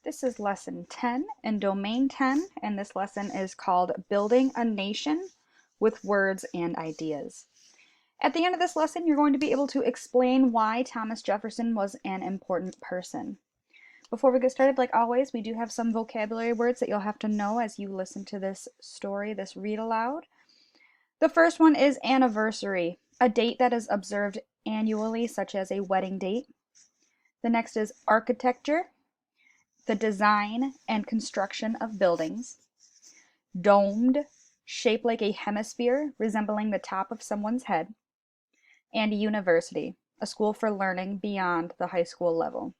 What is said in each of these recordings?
This is lesson 10 in domain 10, and this lesson is called Building a Nation with Words and Ideas. At the end of this lesson, you're going to be able to explain why Thomas Jefferson was an important person. Before we get started, like always, we do have some vocabulary words that you'll have to know as you listen to this story, this read aloud. The first one is anniversary, a date that is observed annually, such as a wedding date. The next is architecture, the design and construction of buildings. Domed, shaped like a hemisphere resembling the top of someone's head. And university, a school for learning beyond the high school level.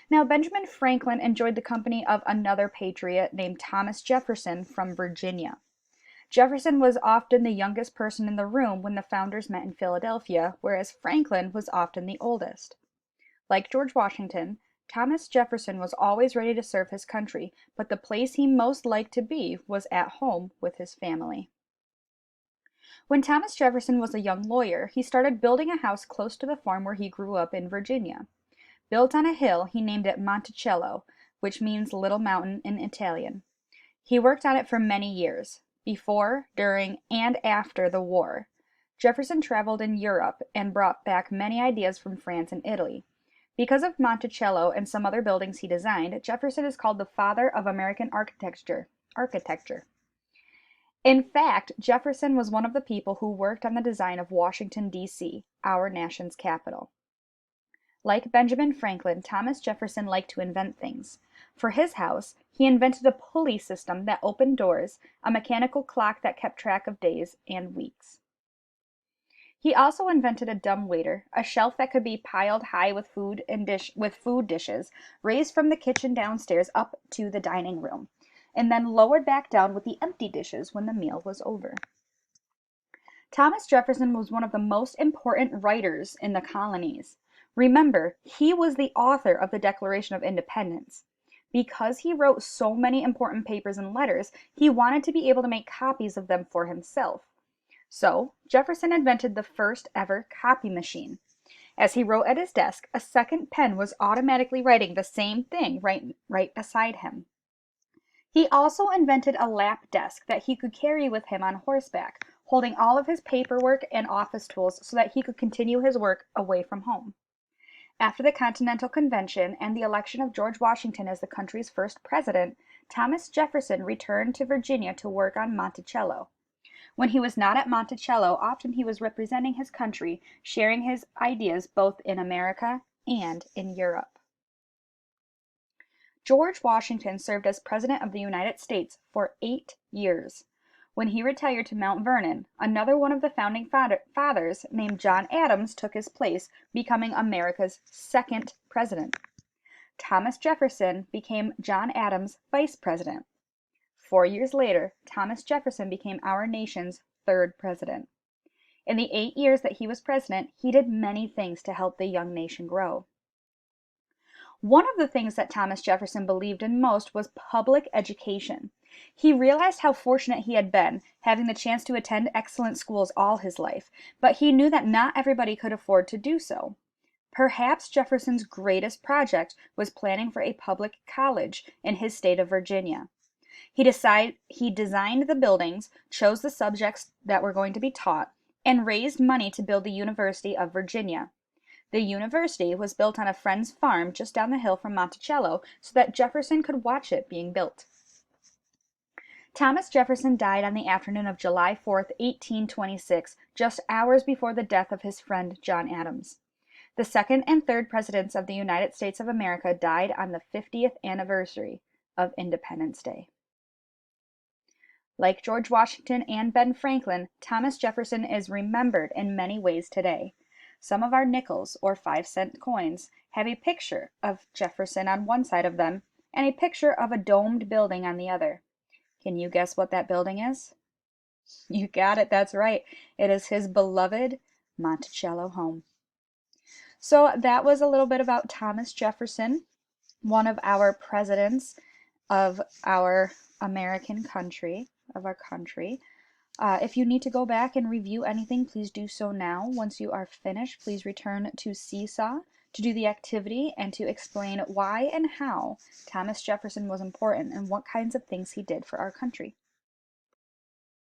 Now, Benjamin Franklin enjoyed the company of another patriot named Thomas Jefferson from Virginia. Jefferson was often the youngest person in the room when the founders met in Philadelphia, whereas Franklin was often the oldest. Like George Washington, Thomas Jefferson was always ready to serve his country, but the place he most liked to be was at home with his family. When Thomas Jefferson was a young lawyer, he started building a house close to the farm where he grew up in Virginia. Built on a hill, he named it Monticello, which means little mountain in Italian. He worked on it for many years, before, during, and after the war. Jefferson traveled in Europe and brought back many ideas from France and Italy. Because of Monticello and some other buildings he designed, Jefferson is called the father of American architecture. In fact, Jefferson was one of the people who worked on the design of Washington, D.C., our nation's capital. Like Benjamin Franklin, Thomas Jefferson liked to invent things. For his house, he invented a pulley system that opened doors, a mechanical clock that kept track of days and weeks. He also invented a dumbwaiter, a shelf that could be piled high with food dishes, raised from the kitchen downstairs up to the dining room, and then lowered back down with the empty dishes when the meal was over. Thomas Jefferson was one of the most important writers in the colonies. Remember, he was the author of the Declaration of Independence. Because he wrote so many important papers and letters, he wanted to be able to make copies of them for himself. So, Jefferson invented the first ever copy machine. As he wrote at his desk, a second pen was automatically writing the same thing right beside him. He also invented a lap desk that he could carry with him on horseback, holding all of his paperwork and office tools so that he could continue his work away from home. After the Continental Convention and the election of George Washington as the country's first president, Thomas Jefferson returned to Virginia to work on Monticello. When he was not at Monticello, often he was representing his country, sharing his ideas both in America and in Europe. George Washington served as President of the United States for 8 years. When he retired to Mount Vernon, another one of the founding fathers named John Adams took his place, becoming America's second president. Thomas Jefferson became John Adams' vice president. 4 years later, Thomas Jefferson became our nation's third president. In the 8 years that he was president, he did many things to help the young nation grow. One of the things that Thomas Jefferson believed in most was public education. He realized how fortunate he had been, having the chance to attend excellent schools all his life, but he knew that not everybody could afford to do so. Perhaps Jefferson's greatest project was planning for a public college in his state of Virginia. He designed the buildings, chose the subjects that were going to be taught, and raised money to build the University of Virginia. The university was built on a friend's farm just down the hill from Monticello so that Jefferson could watch it being built. Thomas Jefferson died on the afternoon of July 4, 1826, just hours before the death of his friend John Adams. The second and third presidents of the United States of America died on the 50th anniversary of Independence Day. Like George Washington and Ben Franklin, Thomas Jefferson is remembered in many ways today. Some of our nickels or 5-cent coins have a picture of Jefferson on one side of them and a picture of a domed building on the other. Can you guess what that building is? You got it, that's right. It is his beloved Monticello home. So that was a little bit about Thomas Jefferson, one of our presidents of our American country, If you need to go back and review anything, please do so now. Once you are finished, please return to Seesaw to do the activity and to explain why and how Thomas Jefferson was important and what kinds of things he did for our country.